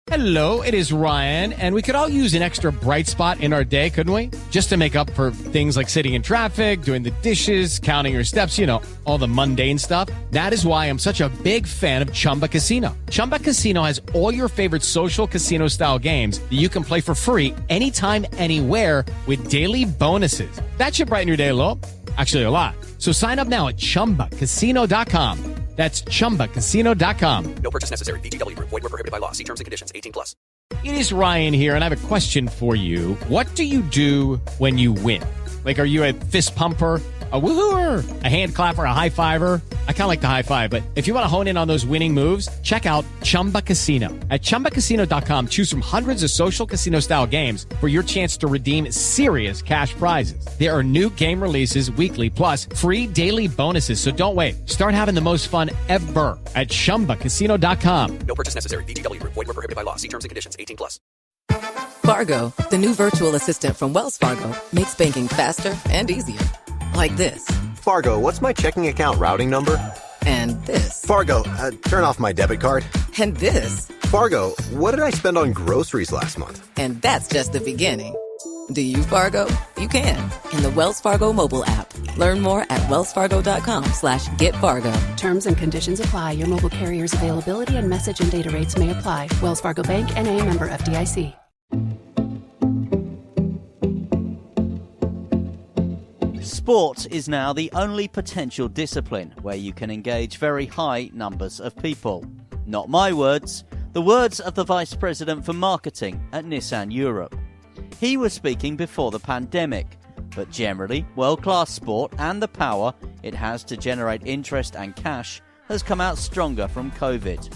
Hello, it is Ryan, and we could all use an extra bright spot in our day, couldn't we? Just to make up for things like sitting in traffic, doing the dishes, counting your steps, you know, all the mundane stuff. That is why I'm such a big fan of Chumba Casino. Chumba Casino has all your favorite social casino-style games that you can play for free anytime, anywhere with daily bonuses. That should brighten your day a little. Actually, a lot. So sign up now at ChumbaCasino.com. That's ChumbaCasino.com. No purchase necessary. VGW Group. Void where prohibited by law. See terms and conditions. 18+. It is Ryan here, and I have a question for you. What do you do when you win? Like, are you a fist pumper, a woohooer, a hand clapper, a high fiver? I kind of like the high five, but if you want to hone in on those winning moves, check out Chumba Casino. At ChumbaCasino.com, choose from hundreds of social casino-style games for your chance to redeem serious cash prizes. There are new game releases weekly, plus free daily bonuses, so don't wait. Start having the most fun ever at ChumbaCasino.com. No purchase necessary. VGW Group. Void where prohibited by law. See terms and conditions. 18+. Fargo, the new virtual assistant from Wells Fargo, makes banking faster and easier. Like this. Fargo, what's my checking account routing number? And this. Fargo, turn off my debit card. And this. Fargo, what did I spend on groceries last month? And that's just the beginning. Do you, Fargo? You can. In the Wells Fargo mobile app. Learn more at wellsfargo.com/getfargo. Terms and conditions apply. Your mobile carrier's availability and message and data rates may apply. Wells Fargo Bank, N.A., member FDIC. Sport is now the only potential discipline where you can engage very high numbers of people. Not my words, the words of the Vice President for Marketing at Nissan Europe. He was speaking before the pandemic, but generally, world-class sport and the power it has to generate interest and cash has come out stronger from COVID.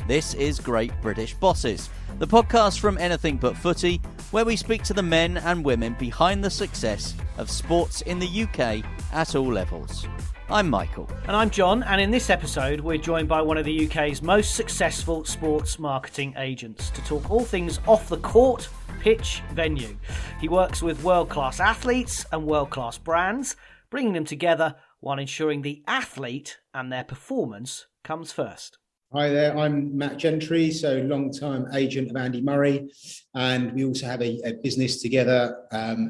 This is Great British Bosses, the podcast from Anything But Footy, where we speak to the men and women behind the success of sports in the UK at all levels. I'm Michael. And I'm John, and in this episode we're joined by one of the UK's most successful sports marketing agents to talk all things off the court, pitch, venue. He works with world-class athletes and world-class brands, bringing them together while ensuring the athlete and their performance comes first. Hi there, I'm Matt Gentry, so long-time agent of Andy Murray, and we also have a business together,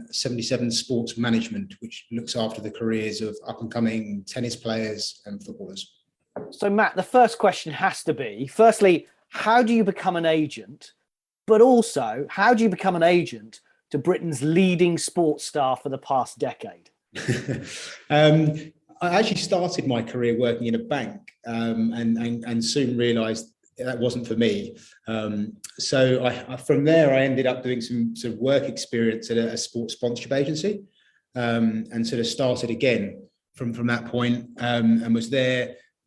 77 Sports Management, which looks after the careers of up-and-coming tennis players and footballers. So Matt, the first question has to be, firstly, how do you become an agent? But also, how do you become an agent to Britain's leading sports star for the past decade? I actually started my career working in a bank and soon realised that wasn't for me. So from there, I ended up doing some sort of work experience at a sports sponsorship agency and sort of started again from that point and was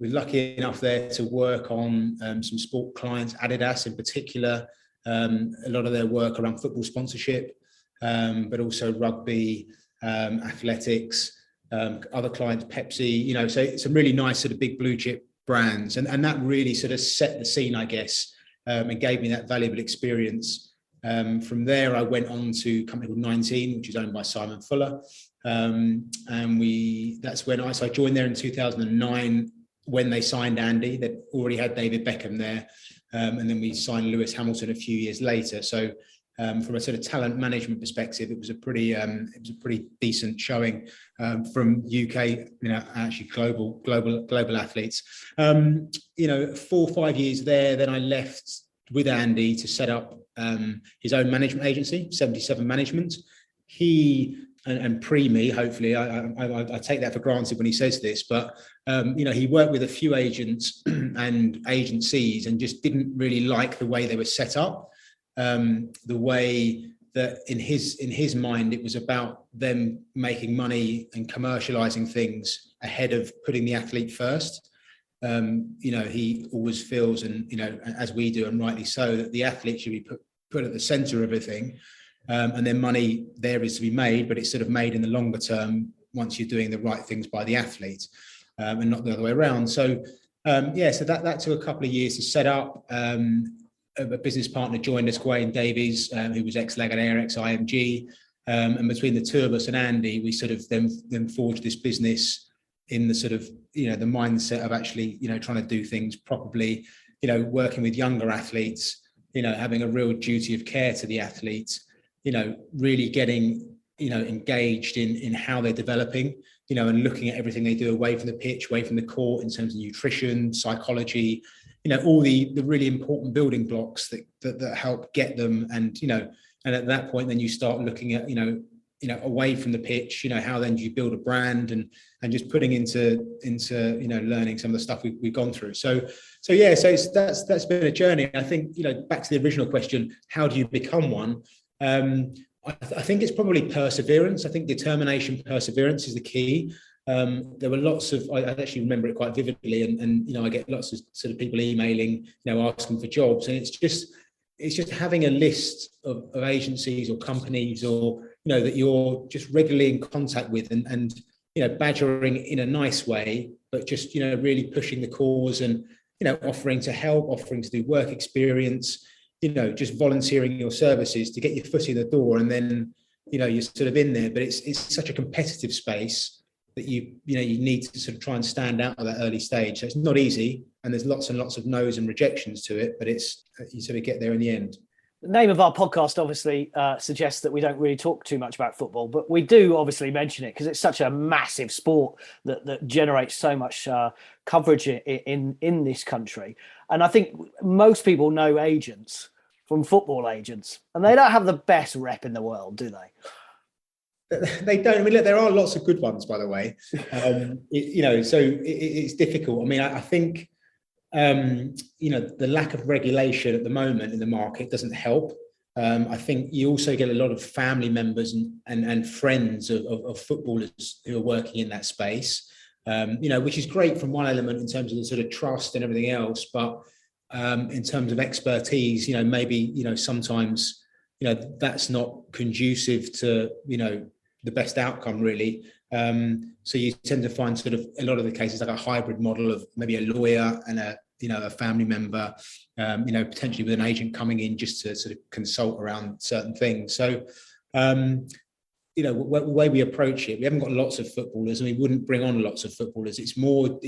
lucky enough there to work on some sport clients, Adidas in particular, a lot of their work around football sponsorship, but also rugby, athletics, other clients, Pepsi, so some really nice sort of big blue chip brands. And that really sort of set the scene, I guess, and gave me that valuable experience. From there, I went on to a company called 19, which is owned by Simon Fuller. And that's when I joined there in 2009 when they signed Andy. They'd already had David Beckham there. And then we signed Lewis Hamilton a few years later. So from a sort of talent management perspective, it was a pretty decent showing from UK, actually global athletes. 4 or 5 years there, then I left with Andy to set up his own management agency, 77 Management. He and pre me, hopefully, I take that for granted when he says this, but he worked with a few agents and agencies and just didn't really like the way they were set up. The way that in his mind, it was about them making money and commercializing things ahead of putting the athlete first. He always feels, and as we do, and rightly so, that the athlete should be put at the center of everything, and then money there is to be made, but it's sort of made in the longer term once you're doing the right things by the athlete, and not the other way around. So that took a couple of years to set up. A business partner joined us, Wayne Davies, who was ex-Lagardère, ex-IMG. And between the two of us and Andy, we sort of then forged this business in the sort of, the mindset of actually, trying to do things properly, working with younger athletes, having a real duty of care to the athletes, really getting, engaged in how they're developing, and looking at everything they do away from the pitch, away from the court, in terms of nutrition, psychology, all the really important building blocks that help get them. And, and at that point, then you start looking at, away from the pitch, how then do you build a brand, and just putting into learning some of the stuff we've gone through. So that's been a journey. I think, back to the original question, how do you become one? I think it's probably perseverance. I think determination, perseverance is the key. There were lots of, I actually remember it quite vividly, and I get lots of sort of people emailing, asking for jobs, and it's just having a list of agencies or companies, or that you're just regularly in contact with, and badgering in a nice way, but just really pushing the cause, and offering to help, offering to do work experience, just volunteering your services to get your foot in the door, and then you're sort of in there. But it's such a competitive space that you need to sort of try and stand out at that early stage. So it's not easy, and there's lots and lots of no's and rejections to it, but you sort of get there in the end. The name of our podcast obviously suggests that we don't really talk too much about football, but we do obviously mention it because it's such a massive sport that generates so much coverage in this country. And I think most people know agents from football agents, and they don't have the best rep in the world, do they? They don't. I mean, look, there are lots of good ones, by the way. It's difficult. I mean, I think, the lack of regulation at the moment in the market doesn't help. I think you also get a lot of family members and friends of footballers who are working in that space, which is great from one element in terms of the sort of trust and everything else. But in terms of expertise, maybe, sometimes, that's not conducive to, the best outcome, really. So you tend to find sort of a lot of the cases like a hybrid model of maybe a lawyer and a family member, potentially with an agent coming in just to sort of consult around certain things. So, the way we approach it, we haven't got lots of footballers, and we wouldn't bring on lots of footballers. It's more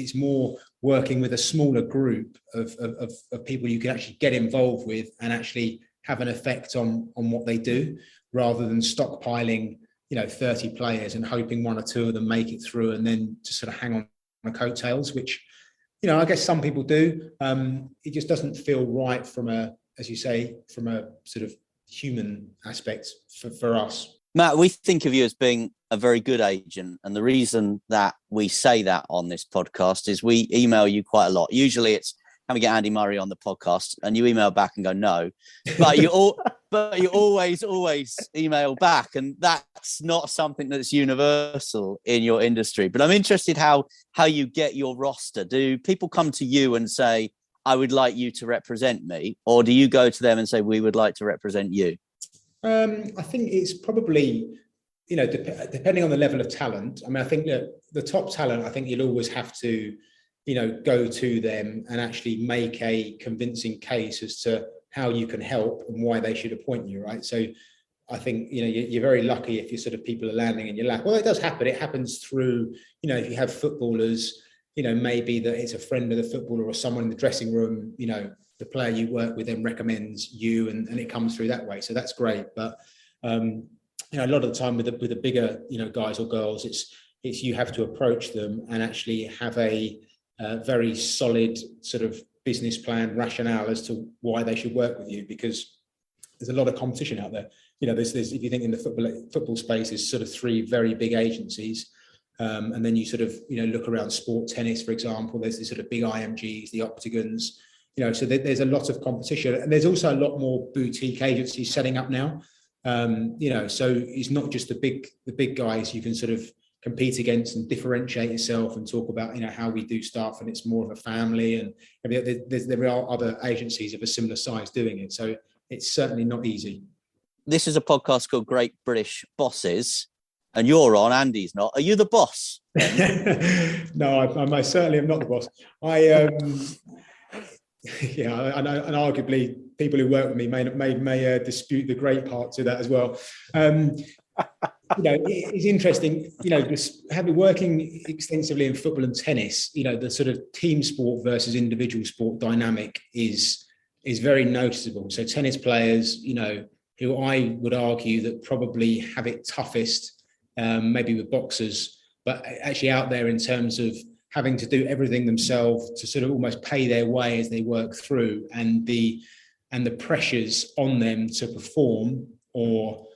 working with a smaller group of people you can actually get involved with and actually have an effect on what they do, rather than stockpiling 30 players and hoping one or two of them make it through, and then just sort of hang on the coattails, which, I guess some people do. It just doesn't feel right from a sort of human aspect for us. Matt, we think of you as being a very good agent. And the reason that we say that on this podcast is we email you quite a lot. Usually it's, can we get Andy Murray on the podcast? And you email back and go, no. But you always email back. And that's not something that's universal in your industry. But I'm interested how you get your roster. Do people come to you and say, I would like you to represent me? Or do you go to them and say, we would like to represent you? I think it's probably, depending on the level of talent. I mean, I think that the top talent, I think you'll always have to, go to them and actually make a convincing case as to how you can help and why they should appoint you, right? So I think, you're very lucky if you sort of people are landing in your lap. Well, it does happen. It happens through, if you have footballers, maybe that it's a friend of the footballer or someone in the dressing room, the player you work with then recommends you, and it comes through that way. So that's great. But, a lot of the time with the bigger, guys or girls, it's you have to approach them and actually have a very solid sort of business plan, rationale as to why they should work with you, because there's a lot of competition out there. There's if you think in the football space, there's sort of three very big agencies. And then you sort of, look around sport, tennis, for example, there's these sort of big IMGs, the Octagons, so there's a lot of competition, and there's also a lot more boutique agencies setting up now. So it's not just the big guys you can sort of compete against and differentiate yourself and talk about, how we do stuff, and it's more of a family, and there are other agencies of a similar size doing it. So it's certainly not easy. This is a podcast called Great British Bosses, and you're on, Andy's not. Are you the boss? No, I certainly am not the boss. And arguably people who work with me may dispute the great part to that as well. It's interesting, just working extensively in football and tennis, the sort of team sport versus individual sport dynamic is is very noticeable. So tennis players, who I would argue that probably have it toughest, maybe with boxers, but actually out there in terms of having to do everything themselves to sort of almost pay their way as they work through, and the pressures on them to perform or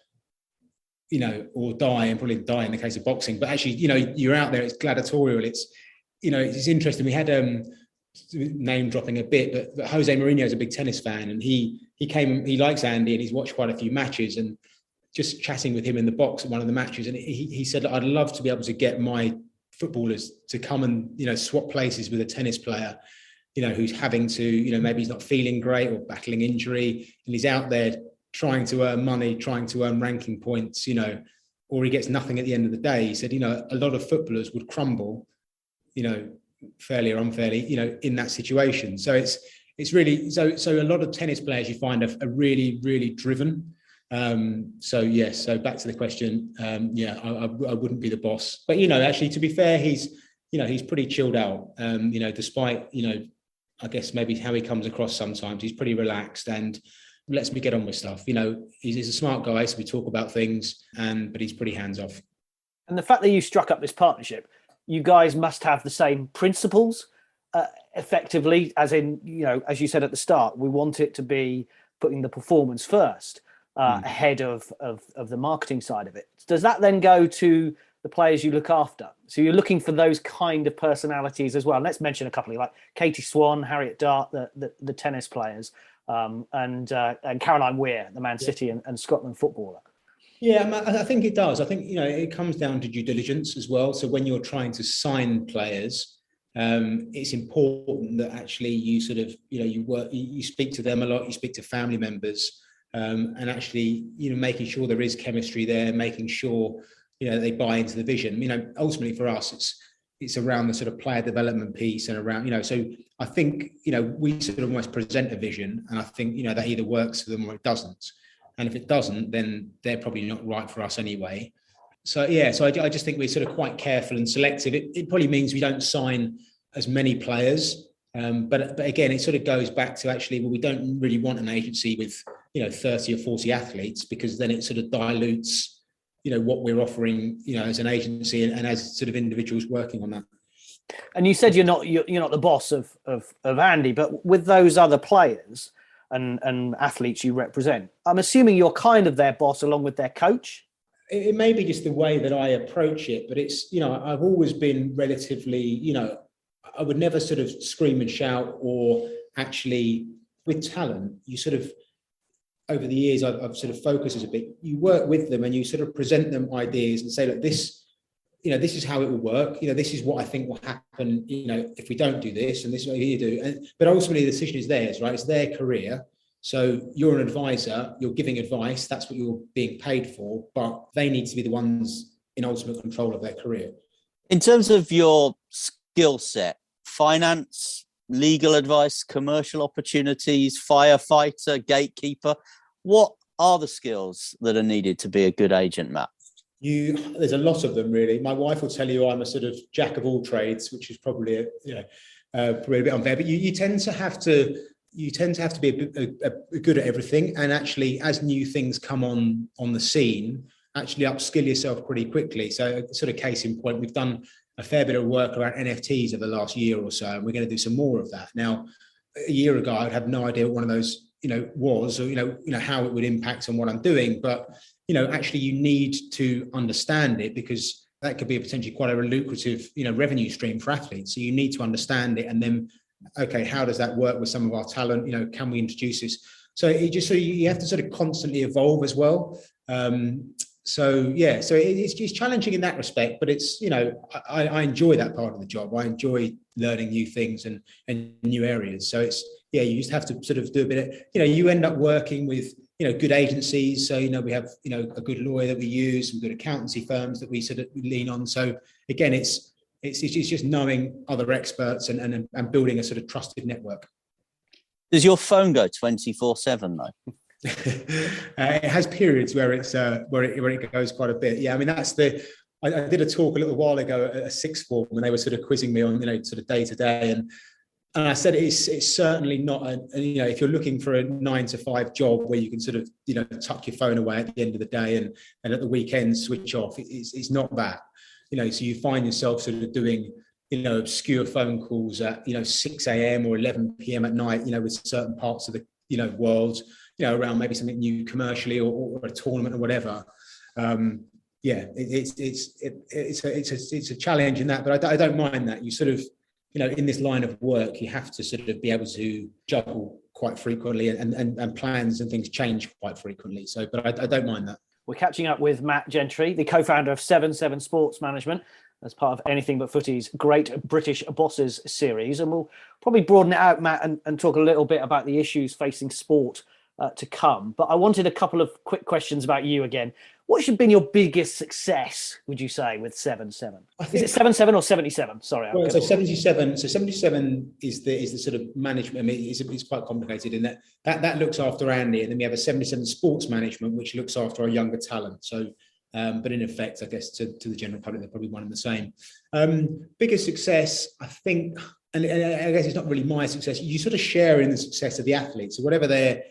die, and probably die in the case of boxing. But actually, you're out there, it's gladiatorial. It's interesting. We had name dropping a bit, but Jose Mourinho is a big tennis fan, and he likes Andy, and he's watched quite a few matches, and just chatting with him in the box at one of the matches, and he said, I'd love to be able to get my footballers to come and swap places with a tennis player, who's having to, maybe he's not feeling great or battling injury, and he's out there trying to earn money, trying to earn ranking points, or he gets nothing at the end of the day. He said, a lot of footballers would crumble, fairly or unfairly, in that situation. So it's really, so a lot of tennis players you find are really, really driven. So back to the question, I wouldn't be the boss, but actually, to be fair, he's pretty chilled out, despite I guess maybe how he comes across sometimes. He's pretty relaxed and lets me get on with stuff. He's a smart guy, so we talk about things, but he's pretty hands off. And the fact that you struck up this partnership, you guys must have the same principles, effectively, as in, as you said at the start, we want it to be putting the performance first. Ahead of the marketing side of it. Does that then go to the players you look after? So you're looking for those kind of personalities as well. Let's mention a couple, like Katie Swan, Harriet Dart, the tennis players, and Caroline Weir, the Man City and Scotland footballer. Yeah, I think it does. I think, it comes down to due diligence as well. So when you're trying to sign players, it's important that actually you sort of, you speak to them a lot, you speak to family members, and actually, making sure there is chemistry there, making sure, they buy into the vision. Ultimately for us, it's around the sort of player development piece and around, so I think, we sort of almost present a vision, and I think, that either works for them or it doesn't. And if it doesn't, then they're probably not right for us anyway. So, I just think we're sort of quite careful and selective. It probably means we don't sign as many players. But again, it sort of goes back to actually, we don't really want an agency with, 30 or 40 athletes, because then it sort of dilutes, what we're offering, as an agency and as sort of individuals working on that. And you said you're not the boss of Andy, but with those other players and athletes you represent, I'm assuming you're kind of their boss along with their coach. It may be just the way that I approach it, but it's, I've always been relatively, I would never sort of scream and shout, or actually with talent, you sort of, over the years, I've sort of focused as a bit, you work with them and you sort of present them ideas and say, look, this is how it will work. This is what I think will happen, if we don't do this, and this is what you do. But ultimately the decision is theirs, right? It's their career. So you're an advisor, you're giving advice, that's what you're being paid for, but they need to be the ones in ultimate control of their career. In terms of your skill set, finance, legal advice, commercial opportunities, firefighter, gatekeeper, what are the skills that are needed to be a good agent, Matt? There's a lot of them, really. My wife will tell you I'm a sort of jack of all trades, which is probably probably a bit unfair, but you tend to have to be a good at everything, and actually, as new things come on the scene, actually upskill yourself pretty quickly. So, sort of case in point, we've done a fair bit of work around NFTs over the last year or so, and we're going to do some more of that. Now, a year ago, I'd have no idea what one of those, was, or, how it would impact on what I'm doing. But, actually you need to understand it, because that could be potentially quite a lucrative, revenue stream for athletes. So you need to understand it, and then, okay, how does that work with some of our talent? Can we introduce this? So you have to sort of constantly evolve as well. So it's challenging in that respect, but it's, I enjoy that part of the job. I enjoy learning new things and new areas. So it's, you just have to sort of do a bit of, you end up working with, good agencies. So, we have, a good lawyer that we use, some good accountancy firms that we sort of lean on. So again, it's just knowing other experts and building a sort of trusted network. Does your phone go 24/7 though? It has periods where it goes quite a bit. Yeah, I mean, I did a talk a little while ago at a sixth form when they were sort of quizzing me on, sort of day to day, and And I said it's certainly not if you're looking for a 9 to 5 job where you can sort of tuck your phone away at the end of the day and at the weekend switch off. It's not that. So you find yourself sort of doing obscure phone calls at 6 a.m. or 11 p.m. at night. With certain parts of the world. Around maybe something new commercially or a tournament or whatever. It's a challenge in that, but I don't mind that. You sort of in this line of work, you have to sort of be able to juggle quite frequently, and plans and things change quite frequently. So, but I don't mind that. We're catching up with Matt Gentry, the co-founder of 7-7 Sports Management, as part of Anything But Footy's Great British Bosses series. And we'll probably broaden it out, Matt, and talk a little bit about the issues facing sport to come. But I wanted a couple of quick questions about you again. What should have been your biggest success, would you say, with 7-7? Is it 7-7 or 77? Sorry. Well, so 77. So 77 is the sort of management. I mean, it's quite complicated in that looks after Andy, and then we have a 77 Sports Management, which looks after our younger talent. So, but in effect, I guess to the general public, they're probably one and the same. Biggest success, I think, and I guess it's not really my success. You sort of share in the success of the athletes. So whatever they're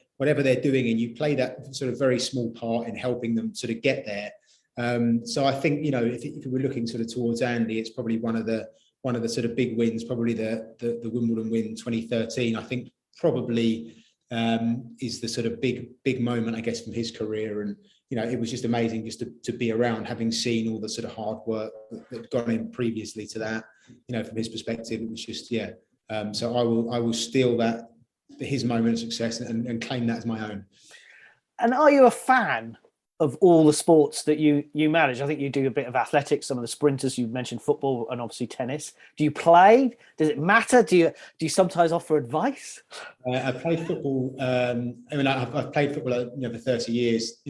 doing, and you play that sort of very small part in helping them sort of get there. So I think if we're looking sort of towards Andy, it's probably one of the sort of big wins, probably the Wimbledon win 2013. I think probably is the sort of big moment, I guess, from his career. And it was just amazing just to be around, having seen all the sort of hard work that had gone in previously to that. From his perspective, it was just so I will steal that, his moment of success, and claim that as my own. And are you a fan of all the sports that you manage? I think you do a bit of athletics, some of the sprinters, you mentioned football and obviously tennis. Do you play? Does it matter? Do you sometimes offer advice? I play football. I've played football for 30 years,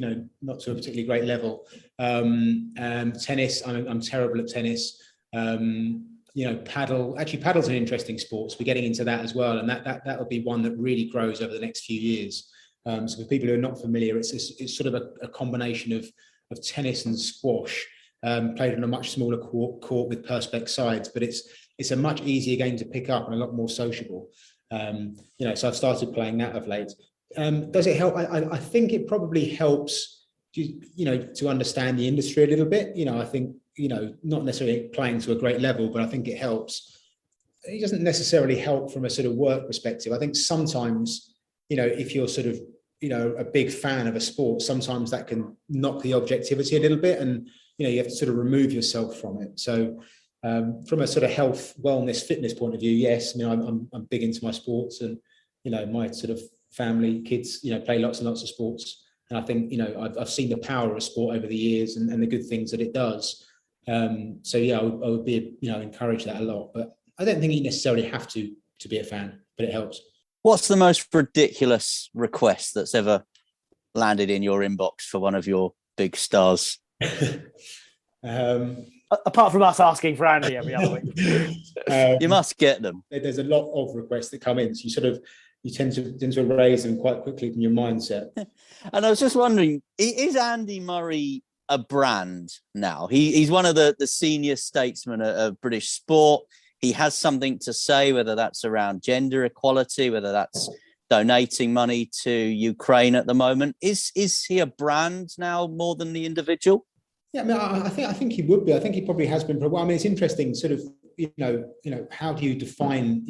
not to a particularly great level. Tennis, I'm terrible at tennis. Paddle's an interesting sport. So we're getting into that as well. And that will be one that really grows over the next few years. So for people who are not familiar, it's sort of a combination of tennis and squash, played on a much smaller court with perspex sides, but it's a much easier game to pick up and a lot more sociable. So I've started playing that of late. Does it help? I think it probably helps to understand the industry a little bit. I think, not necessarily playing to a great level, but I think it helps. It doesn't necessarily help from a sort of work perspective. I think sometimes, if you're sort of, a big fan of a sport, sometimes that can knock the objectivity a little bit, and, you have to sort of remove yourself from it. So from a sort of health, wellness, fitness point of view, yes, I'm big into my sports, and, my sort of family, kids, play lots and lots of sports. And I think, I've seen the power of a sport over the years and the good things that it does. I would be, encourage that a lot, but I don't think you necessarily have to be a fan, but it helps. What's the most ridiculous request that's ever landed in your inbox for one of your big stars? Apart from us asking for Andy every other week. You must get them. There's a lot of requests that come in, so you tend to erase them quite quickly from your mindset. And I was just wondering, is Andy Murray a brand now? He's one of the senior statesmen of British sport. He has something to say, whether that's around gender equality, whether that's donating money to Ukraine at the moment. Is he a brand now more than the individual? Yeah, I think he would be. I think he probably has been for a while. It's interesting, sort of, how do you define,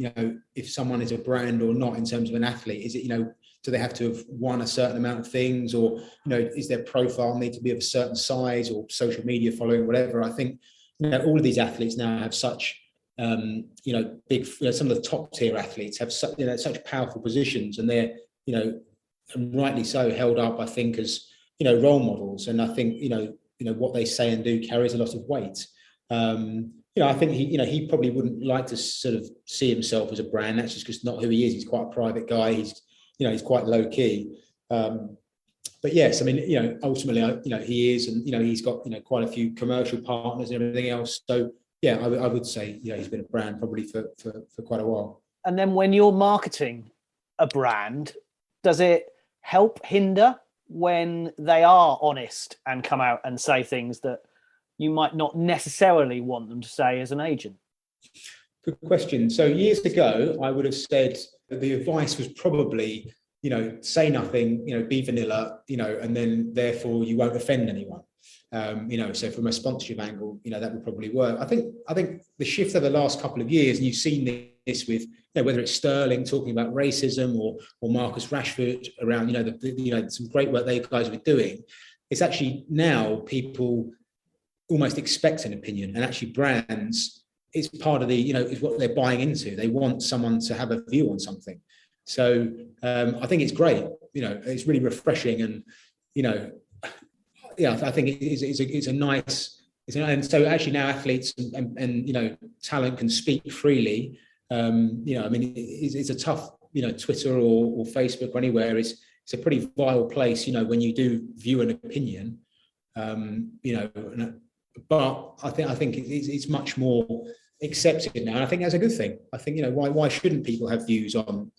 if someone is a brand or not in terms of an athlete? Is it, do they have to have won a certain amount of things, or, is their profile need to be of a certain size, or social media following, whatever? I think, all of these athletes now have such, big, some of the top tier athletes have such powerful positions, and they're, and rightly so, held up, I think, as, role models. And I think, what they say and do carries a lot of weight. I think he probably wouldn't like to sort of see himself as a brand. That's just because not who he is. He's quite a private guy. He's quite low key. But yes, ultimately, he is, and he's got quite a few commercial partners and everything else. So yeah, I would say he's been a brand probably for quite a while. And then when you're marketing a brand, does it help, hinder when they are honest and come out and say things that you might not necessarily want them to say as an agent? Good question. So years ago, I would have said that the advice was probably, say nothing, be vanilla, and then therefore you won't offend anyone. So from a sponsorship angle, that would probably work. I think the shift over the last couple of years, and you've seen this with, whether it's Sterling talking about racism or Marcus Rashford around, some great work they guys were doing. It's actually now people almost expect an opinion, and actually brands, it's part of the, is what they're buying into. They want someone to have a view on something. So I think it's great. It's really refreshing, and I think it's a nice. And so actually now athletes and talent can speak freely. It's a tough, Twitter or Facebook or anywhere. It's a pretty vile place, when you do view an opinion. But I think it's much more accepted now. And I think that's a good thing. I think, why shouldn't people have views on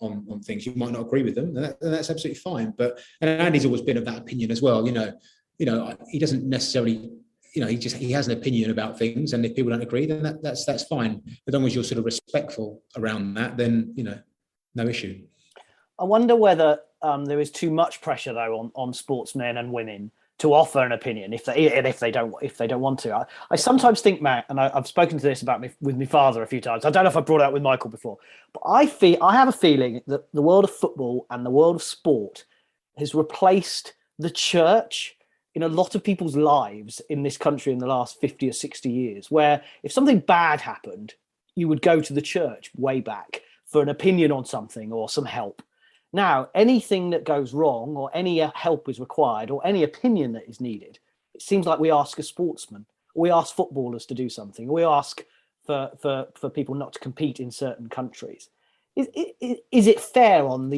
things? You might not agree with them, and that's absolutely fine. And Andy's always been of that opinion as well. He doesn't necessarily, he has an opinion about things, and if people don't agree, then that's fine. As long as you're sort of respectful around that, then no issue. I wonder whether there is too much pressure though on sportsmen and women to offer an opinion if they don't want to. I sometimes think, Matt, and I've spoken to this with my father a few times. I don't know if I brought it up with Michael before, but I have a feeling that the world of football and the world of sport has replaced the church in a lot of people's lives in this country in the last 50 or 60 years, where if something bad happened, you would go to the church way back for an opinion on something or some help. Now, anything that goes wrong or any help is required or any opinion that is needed, it seems like we ask a sportsman, or we ask footballers to do something, or we ask for people not to compete in certain countries. Is it fair on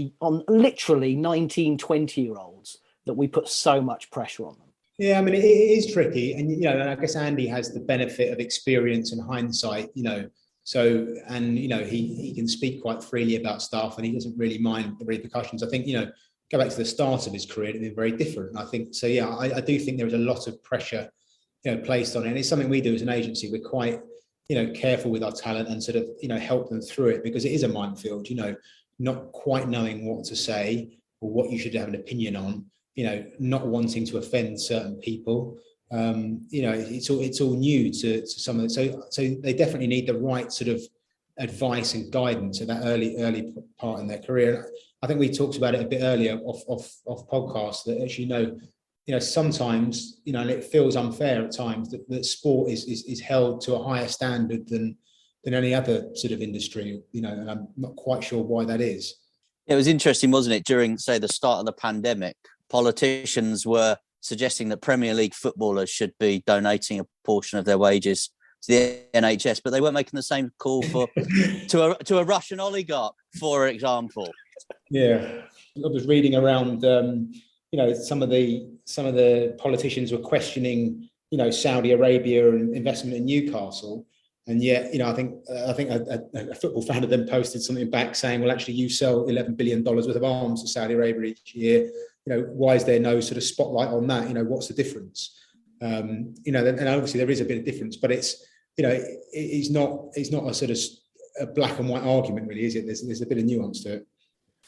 literally 19, 20-year-olds that we put so much pressure on them? Yeah, it is tricky. And, I guess Andy has the benefit of experience and hindsight, So, and, he can speak quite freely about stuff, and he doesn't really mind the repercussions. I think, go back to the start of his career, it'd been very different. And I think, so yeah, I do think there is a lot of pressure, placed on it. And it's something we do as an agency. We're quite, careful with our talent and sort of, help them through it, because it is a minefield, not quite knowing what to say or what you should have an opinion on, not wanting to offend certain people. It's all new to some of it. So they definitely need the right sort of advice and guidance at that early part in their career. I think we talked about it a bit earlier off podcast, that actually sometimes and it feels unfair at times that sport is held to a higher standard than any other sort of industry, and I'm not quite sure why that is. It was interesting, wasn't it? During, say, the start of the pandemic, politicians were suggesting that Premier League footballers should be donating a portion of their wages to the NHS, but they weren't making the same call to a Russian oligarch, for example. Yeah, I was reading around. Some of the politicians were questioning, Saudi Arabia and investment in Newcastle, and yet, I think a football fan of them posted something back saying, well, actually, you sell $11 billion worth of arms to Saudi Arabia each year. Why is there no sort of spotlight on that? What's the difference? And obviously there is a bit of difference, but it's not a sort of a black and white argument, really, is it? There's a bit of nuance to it.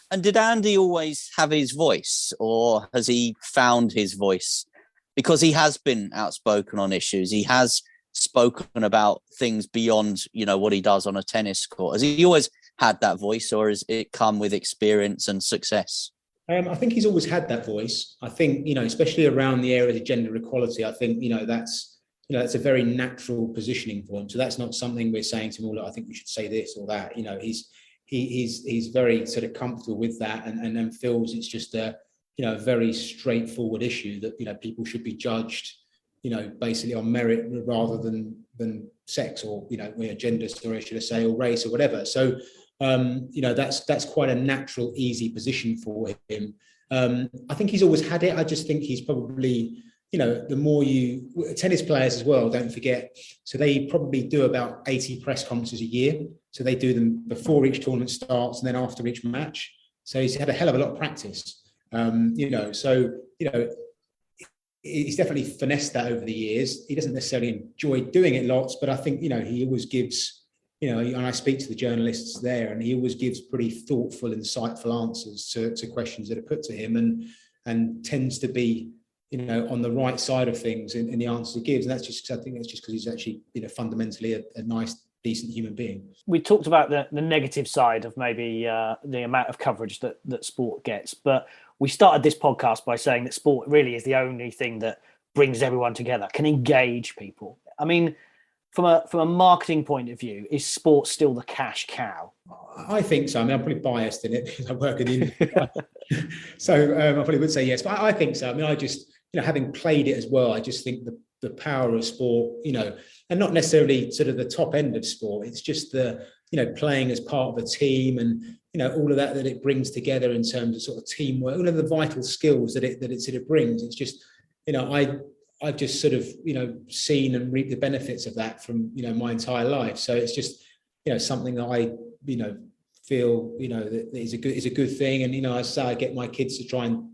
And did Andy always have his voice, or has he found his voice? Because he has been outspoken on issues. He has spoken about things beyond, what he does on a tennis court. Has he always had that voice, or has it come with experience and success? I think he's always had that voice. I think, especially around the area of gender equality, I think, that's a very natural positioning for him. So that's not something we're saying to him, look, I think we should say this or that. He's very sort of comfortable with that, and feels it's just a very straightforward issue that, people should be judged, basically on merit rather than sex or, gender, story, should I say, or race or whatever. So, that's quite a natural, easy position for him. I think he's always had it. I just think he's probably, the more tennis players as well, don't forget. So they probably do about 80 press conferences a year. So they do them before each tournament starts and then after each match. So he's had a hell of a lot of practice. He's definitely finessed that over the years. He doesn't necessarily enjoy doing it lots, but I think, he always gives and I speak to the journalists there, and he always gives pretty thoughtful, insightful answers to questions that are put to him, and tends to be, on the right side of things in the answers he gives. And I think that's just because he's actually, fundamentally a nice, decent human being. We talked about the negative side of maybe the amount of coverage that sport gets, but we started this podcast by saying that sport really is the only thing that brings everyone together, can engage people. I mean, from a marketing point of view, is sport still the cash cow? I think so. I mean, I'm probably biased in it because I work in the so I probably would say yes, but I think so. I mean, I just, having played it as well, I just think the power of sport, and not necessarily sort of the top end of sport. It's just the, playing as part of a team, and, all of that it brings together in terms of sort of teamwork, all of the vital skills that it sort of brings. It's just, I've just sort of, seen and reaped the benefits of that from, my entire life. So it's just, something that I, feel, that is a good thing. And, I say I get my kids to try and,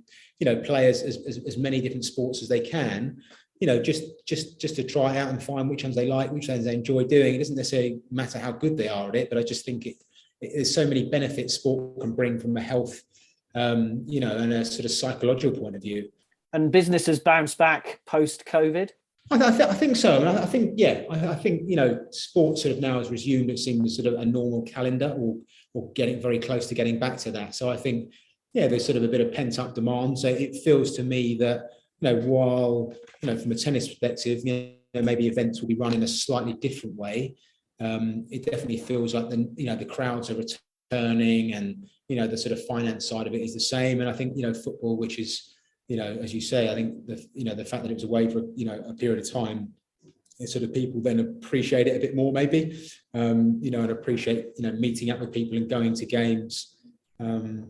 play as many different sports as they can, just to try out and find which ones they like, which ones they enjoy doing. It doesn't necessarily matter how good they are at it, but I just think there's so many benefits sport can bring from a health, and a sort of psychological point of view. And business has bounced back post-COVID? I think so. I mean, I think, sport sort of now has resumed, it seems, sort of a normal calendar, or getting very close to getting back to that. So I think, there's sort of a bit of pent-up demand. So it feels to me that, while, from a tennis perspective, maybe events will be run in a slightly different way, it definitely feels like the crowds are returning, and, the sort of finance side of it is the same. And I think, football, which is, as you say, I think the fact that it was away for a period of time, sort of people then appreciate it a bit more, maybe, and appreciate meeting up with people and going to games.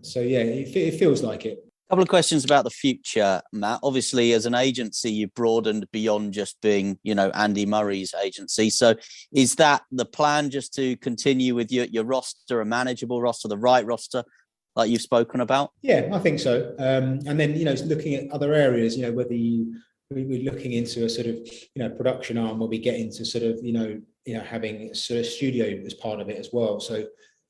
So it feels like it. A couple of questions about the future, Matt. Obviously, as an agency, you've broadened beyond just being, Andy Murray's agency. So is that the plan, just to continue with your roster, a manageable roster, the right roster, like you've spoken about? Yeah, I think so. And then, looking at other areas, whether we're looking into a sort of, production arm, where we get into sort of, having a sort of studio as part of it as well. So,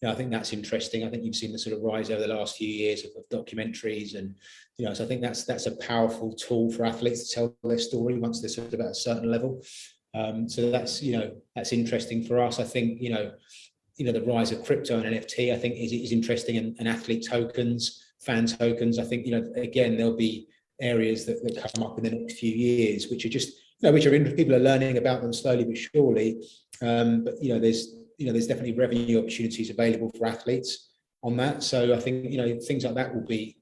I think that's interesting. I think you've seen the sort of rise over the last few years of documentaries, and, so I think that's a powerful tool for athletes to tell their story once they're sort of at a certain level. So that's interesting for us. I think, the rise of crypto and NFT, I think is interesting, and athlete tokens, fan tokens. I think, again, there'll be areas that come up in the next few years, which are just, people are learning about them slowly but surely. But, there's definitely revenue opportunities available for athletes on that. So I think, things like that will be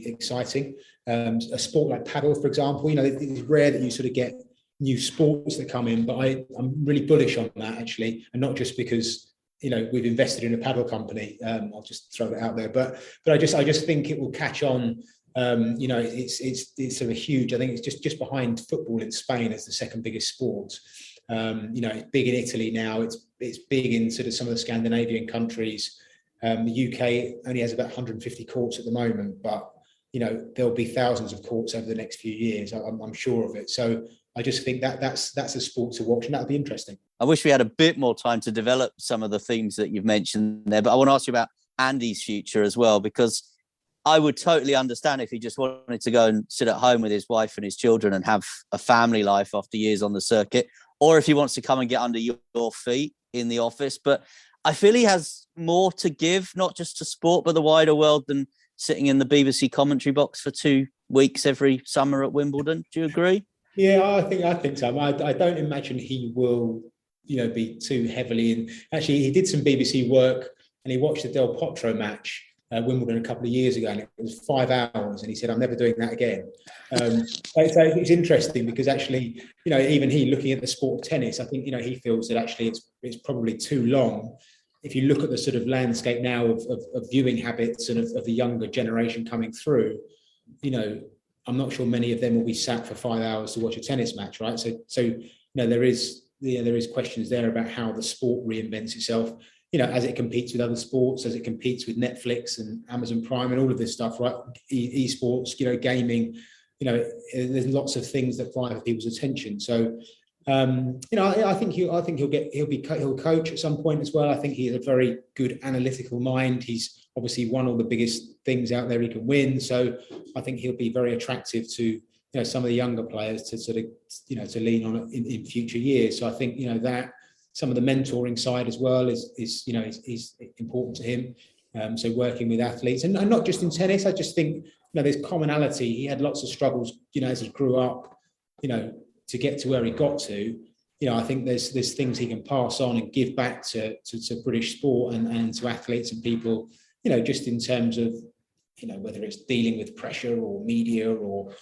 exciting. A sport like paddle, for example, it's rare that you sort of get new sports that come in, but I'm really bullish on that, actually, and not just because, we've invested in a paddle company. I'll just throw that out there, but I just think it will catch on. It's sort of huge. I think it's just behind football in Spain as the second biggest sport. It's big in Italy now. It's big in sort of some of the Scandinavian countries. The UK only has about 150 courts at the moment, but there'll be thousands of courts over the next few years. I'm sure of it. So I just think that's a sport to watch, and that'll be interesting. I wish we had a bit more time to develop some of the themes that you've mentioned there, but I want to ask you about Andy's future as well, because I would totally understand if he just wanted to go and sit at home with his wife and his children and have a family life after years on the circuit, or if he wants to come and get under your feet in the office. But I feel he has more to give, not just to sport, but the wider world, than sitting in the BBC commentary box for 2 weeks every summer at Wimbledon. Do you agree? Yeah, I think so. I don't imagine he will, be too heavily in. Actually, he did some BBC work, and he watched the Del Potro match at Wimbledon a couple of years ago, and it was 5 hours, and he said, "I'm never doing that again." So it's interesting because actually, even he, looking at the sport of tennis, I think, he feels that actually it's probably too long. If you look at the sort of landscape now of viewing habits and of the younger generation coming through, I'm not sure many of them will be sat for 5 hours to watch a tennis match, right? So there is questions there about how the sport reinvents itself, as it competes with other sports, as it competes with Netflix and Amazon Prime and all of this stuff, right? Esports, gaming, there's lots of things that vie for people's attention. So, I think he'll coach at some point as well. I think he has a very good analytical mind. He's obviously won all the biggest things out there he can win. So I think he'll be very attractive to some of the younger players to sort of to lean on in future years. So I think that some of the mentoring side as well is important to him. So working with athletes and not just in tennis. I just think there's commonality. He had lots of struggles as he grew up. To get to where he got to, I think there's things he can pass on and give back to British sport and to athletes and people, just in terms of, whether it's dealing with pressure or media or,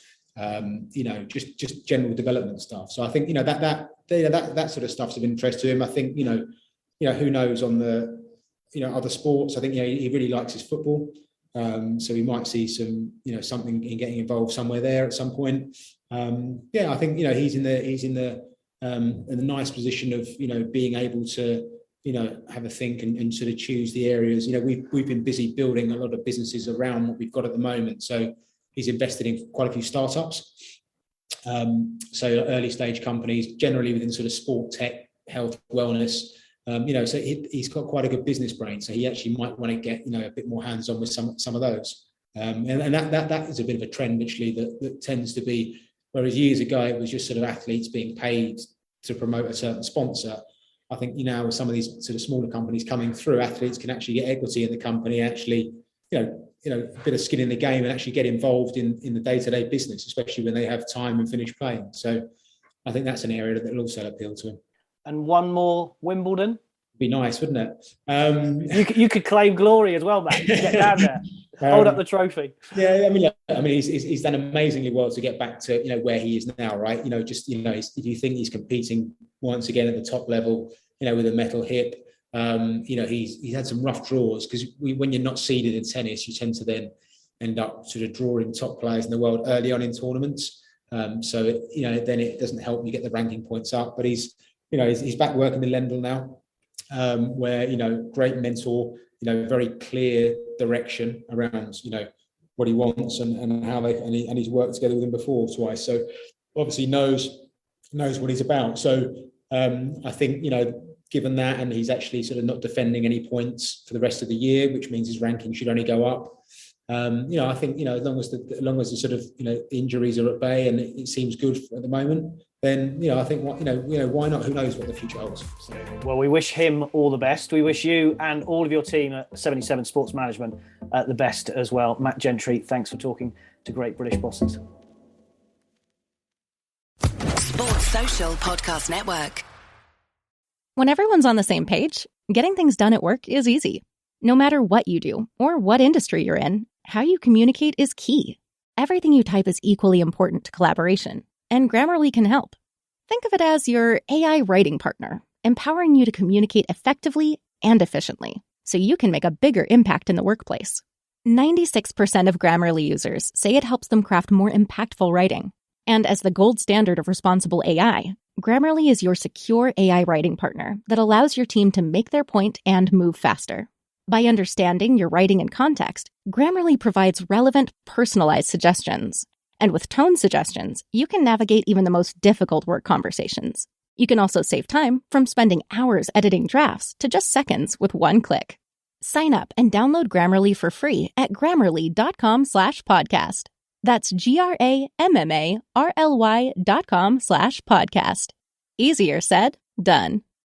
just general development stuff. So I think, that sort of stuff's of interest to him. I think, who knows on the, other sports. I think, he really likes his football. So we might see some, something in getting involved somewhere there at some point. I think he's in the nice position of being able to have a think and sort of choose the areas. We've been busy building a lot of businesses around what we've got at the moment. So he's invested in quite a few startups. So early stage companies, generally within sort of sport, tech, health, wellness. So he's got quite a good business brain. So he actually might want to get a bit more hands on with some of those. And that is a bit of a trend actually that tends to be. Whereas years ago, it was just sort of athletes being paid to promote a certain sponsor. I think now with some of these sort of smaller companies coming through, athletes can actually get equity in the company, actually, a bit of skin in the game and actually get involved in the day-to-day business, especially when they have time and finish playing. So I think that's an area that will also appeal to him. And one more Wimbledon. Be nice, wouldn't it? You could claim glory as well, Matt. Get down there. Hold up the trophy. Yeah, he's done amazingly well to get back to where he is now, right? If you think he's competing once again at the top level, with a metal hip, he's had some rough draws because when you're not seeded in tennis, you tend to then end up sort of drawing top players in the world early on in tournaments. So then it doesn't help you get the ranking points up. But he's back working in Lendl now, where great mentor. Very clear direction around, what he wants and how and he's worked together with him before twice. So obviously knows what he's about. So I think, given that, and he's actually sort of not defending any points for the rest of the year, which means his ranking should only go up. I think, as long as the sort of, injuries are at bay and it seems good at the moment, then, I think, why not? Who knows what the future holds? So. Well, we wish him all the best. We wish you and all of your team at 77 Sports Management the best as well. Matt Gentry, thanks for talking to Great British Bosses. Sports Social Podcast Network. When everyone's on the same page, getting things done at work is easy. No matter what you do or what industry you're in, how you communicate is key. Everything you type is equally important to collaboration, and Grammarly can help. Think of it as your AI writing partner, empowering you to communicate effectively and efficiently, so you can make a bigger impact in the workplace. 96% of Grammarly users say it helps them craft more impactful writing. And as the gold standard of responsible AI, Grammarly is your secure AI writing partner that allows your team to make their point and move faster. By understanding your writing and context, Grammarly provides relevant, personalized suggestions. And with tone suggestions, you can navigate even the most difficult work conversations. You can also save time from spending hours editing drafts to just seconds with one click. Sign up and download Grammarly for free at Grammarly.com/podcast. That's GRAMMARLY.com/podcast. Easier said, done.